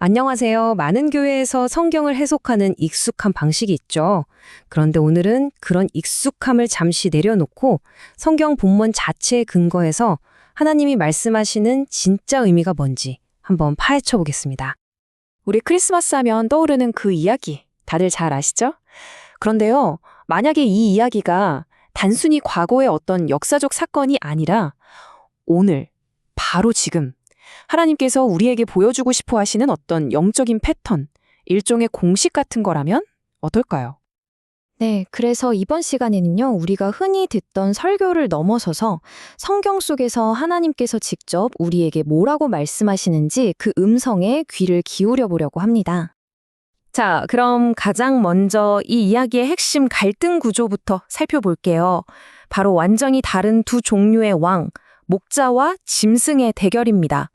안녕하세요. 많은 교회에서 성경을 해석하는 익숙한 방식이 있죠. 그런데 오늘은 그런 익숙함을 잠시 내려놓고 성경 본문 자체에 근거해서 하나님이 말씀하시는 진짜 의미가 뭔지 한번 파헤쳐 보겠습니다. 우리 크리스마스 하면 떠오르는 그 이야기, 다들 잘 아시죠? 그런데요, 만약에 이 이야기가 단순히 과거의 어떤 역사적 사건이 아니라 오늘, 바로 지금, 하나님께서 우리에게 보여주고 싶어 하시는 어떤 영적인 패턴, 일종의 공식 같은 거라면 어떨까요? 네, 그래서 이번 시간에는요, 우리가 흔히 듣던 설교를 넘어서서 성경 속에서 하나님께서 직접 우리에게 뭐라고 말씀하시는지 그 음성에 귀를 기울여 보려고 합니다. 자, 그럼 가장 먼저 이 이야기의 핵심 갈등 구조부터 살펴볼게요. 바로 완전히 다른 두 종류의 왕, 목자와 짐승의 대결입니다.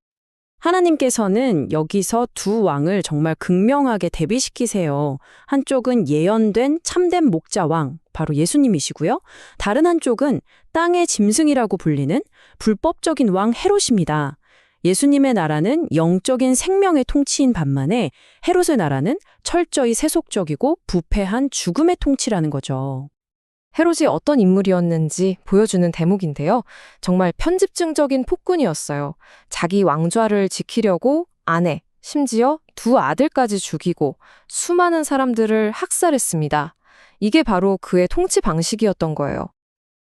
하나님께서는 여기서 두 왕을 정말 극명하게 대비시키세요. 한쪽은 예언된 참된 목자왕, 바로 예수님이시고요. 다른 한쪽은 땅의 짐승이라고 불리는 불법적인 왕 헤롯입니다. 예수님의 나라는 영적인 생명의 통치인 반면에 헤롯의 나라는 철저히 세속적이고 부패한 죽음의 통치라는 거죠. 헤롯이 어떤 인물이었는지 보여주는 대목인데요. 정말 편집증적인 폭군이었어요. 자기 왕좌를 지키려고 아내, 심지어 두 아들까지 죽이고 수많은 사람들을 학살했습니다. 이게 바로 그의 통치 방식이었던 거예요.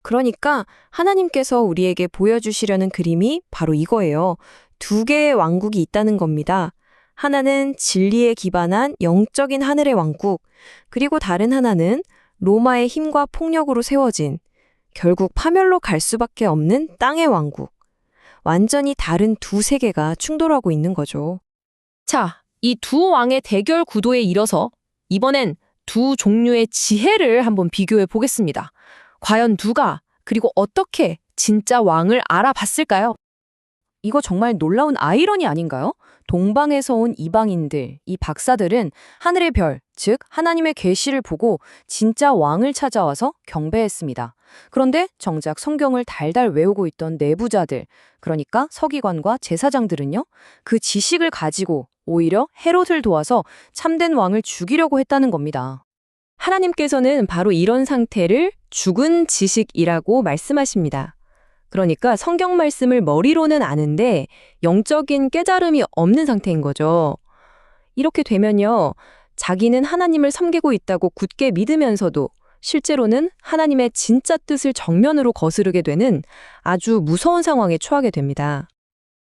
그러니까 하나님께서 우리에게 보여주시려는 그림이 바로 이거예요. 두 개의 왕국이 있다는 겁니다. 하나는 진리에 기반한 영적인 하늘의 왕국, 그리고 다른 하나는 로마의 힘과 폭력으로 세워진 결국 파멸로 갈 수밖에 없는 땅의 왕국. 완전히 다른 두 세계가 충돌하고 있는 거죠. 자, 이 두 왕의 대결 구도에 이뤄서 이번엔 두 종류의 지혜를 한번 비교해 보겠습니다. 과연 누가, 그리고 어떻게 진짜 왕을 알아봤을까요? 이거 정말 놀라운 아이러니 아닌가요? 동방에서 온 이방인들, 이 박사들은 하늘의 별, 즉 하나님의 계시를 보고 진짜 왕을 찾아와서 경배했습니다. 그런데 정작 성경을 달달 외우고 있던 내부자들, 그러니까 서기관과 제사장들은요, 그 지식을 가지고 오히려 헤롯을 도와서 참된 왕을 죽이려고 했다는 겁니다. 하나님께서는 바로 이런 상태를 죽은 지식이라고 말씀하십니다. 그러니까 성경 말씀을 머리로는 아는데 영적인 깨달음이 없는 상태인 거죠. 이렇게 되면요, 자기는 하나님을 섬기고 있다고 굳게 믿으면서도 실제로는 하나님의 진짜 뜻을 정면으로 거스르게 되는 아주 무서운 상황에 처하게 됩니다.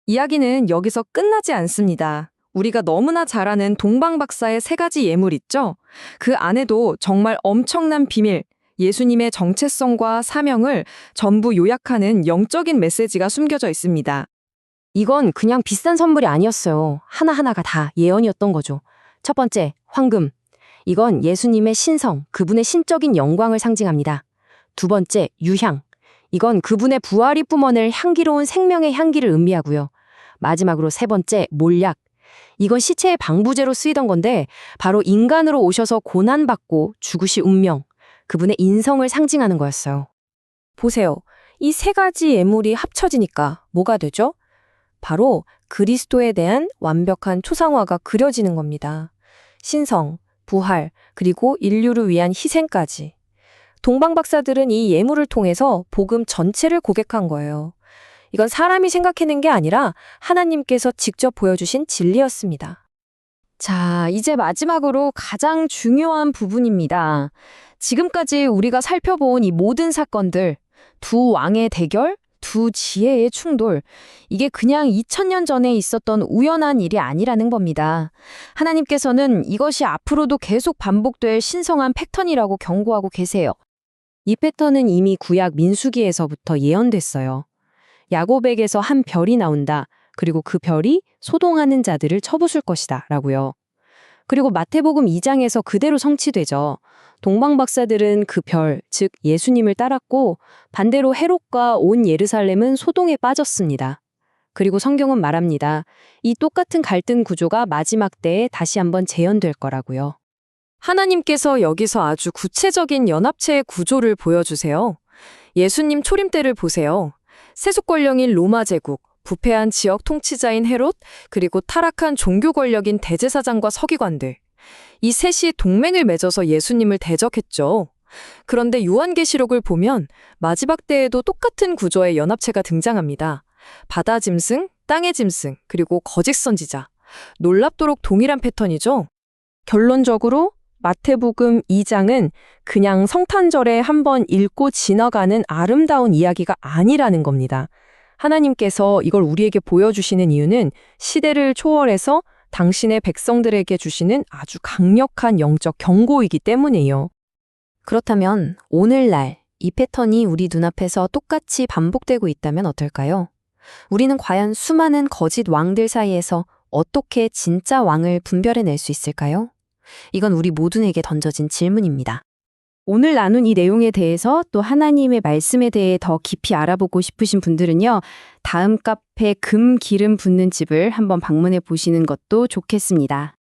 이야기는 여기서 끝나지 않습니다. 우리가 너무나 잘 아는 동방박사의 세 가지 예물 있죠? 그 안에도 정말 엄청난 비밀, 예수님의 정체성과 사명을 전부 요약하는 영적인 메시지가 숨겨져 있습니다. 이건 그냥 비싼 선물이 아니었어요. 하나하나가 다 예언이었던 거죠. 첫 번째, 황금. 이건 예수님의 신성, 그분의 신적인 영광을 상징합니다. 두 번째, 유향. 이건 그분의 부활이 뿜어낼 향기로운 생명의 향기를 의미하고요. 마지막으로 세 번째, 몰약. 이건 시체의 방부제로 쓰이던 건데 바로 인간으로 오셔서 고난받고 죽으실 운명, 그분의 인성을 상징하는 거였어요. 보세요. 이 세 가지 예물이 합쳐지니까 뭐가 되죠? 바로 그리스도에 대한 완벽한 초상화가 그려지는 겁니다. 신성, 부활, 그리고 인류를 위한 희생까지. 동방박사들은 이 예물을 통해서 복음 전체를 고백한 거예요. 이건 사람이 생각해낸 게 아니라 하나님께서 직접 보여주신 진리였습니다. 자, 이제 마지막으로 가장 중요한 부분입니다. 지금까지 우리가 살펴본 이 모든 사건들, 두 왕의 대결, 두 지혜의 충돌, 이게 그냥 2000년 전에 있었던 우연한 일이 아니라는 겁니다. 하나님께서는 이것이 앞으로도 계속 반복될 신성한 패턴이라고 경고하고 계세요. 이 패턴은 이미 구약 민수기에서부터 예언됐어요. 야곱에게서 한 별이 나온다. 그리고 그 별이 소동하는 자들을 쳐부술 것이다. 라고요. 그리고 마태복음 2장에서 그대로 성취되죠. 동방박사들은 그 별, 즉 예수님을 따랐고 반대로 헤롯과 온 예루살렘은 소동에 빠졌습니다. 그리고 성경은 말합니다. 이 똑같은 갈등 구조가 마지막 때에 다시 한번 재현될 거라고요. 하나님께서 여기서 아주 구체적인 연합체의 구조를 보여주세요. 예수님 초림 때를 보세요. 세속 권력인 로마 제국, 부패한 지역 통치자인 헤롯, 그리고 타락한 종교 권력인 대제사장과 서기관들. 이 셋이 동맹을 맺어서 예수님을 대적했죠. 그런데 요한계시록을 보면 마지막 때에도 똑같은 구조의 연합체가 등장합니다. 바다 짐승, 땅의 짐승, 그리고 거짓 선지자. 놀랍도록 동일한 패턴이죠. 결론적으로 마태복음 2장은 그냥 성탄절에 한번 읽고 지나가는 아름다운 이야기가 아니라는 겁니다. 하나님께서 이걸 우리에게 보여주시는 이유는 시대를 초월해서 당신의 백성들에게 주시는 아주 강력한 영적 경고이기 때문이에요. 그렇다면 오늘날 이 패턴이 우리 눈앞에서 똑같이 반복되고 있다면 어떨까요? 우리는 과연 수많은 거짓 왕들 사이에서 어떻게 진짜 왕을 분별해낼 수 있을까요? 이건 우리 모두에게 던져진 질문입니다. 오늘 나눈 이 내용에 대해서 또 하나님의 말씀에 대해 더 깊이 알아보고 싶으신 분들은요, 다음 카페 금 기름 붓는 집을 한번 방문해 보시는 것도 좋겠습니다.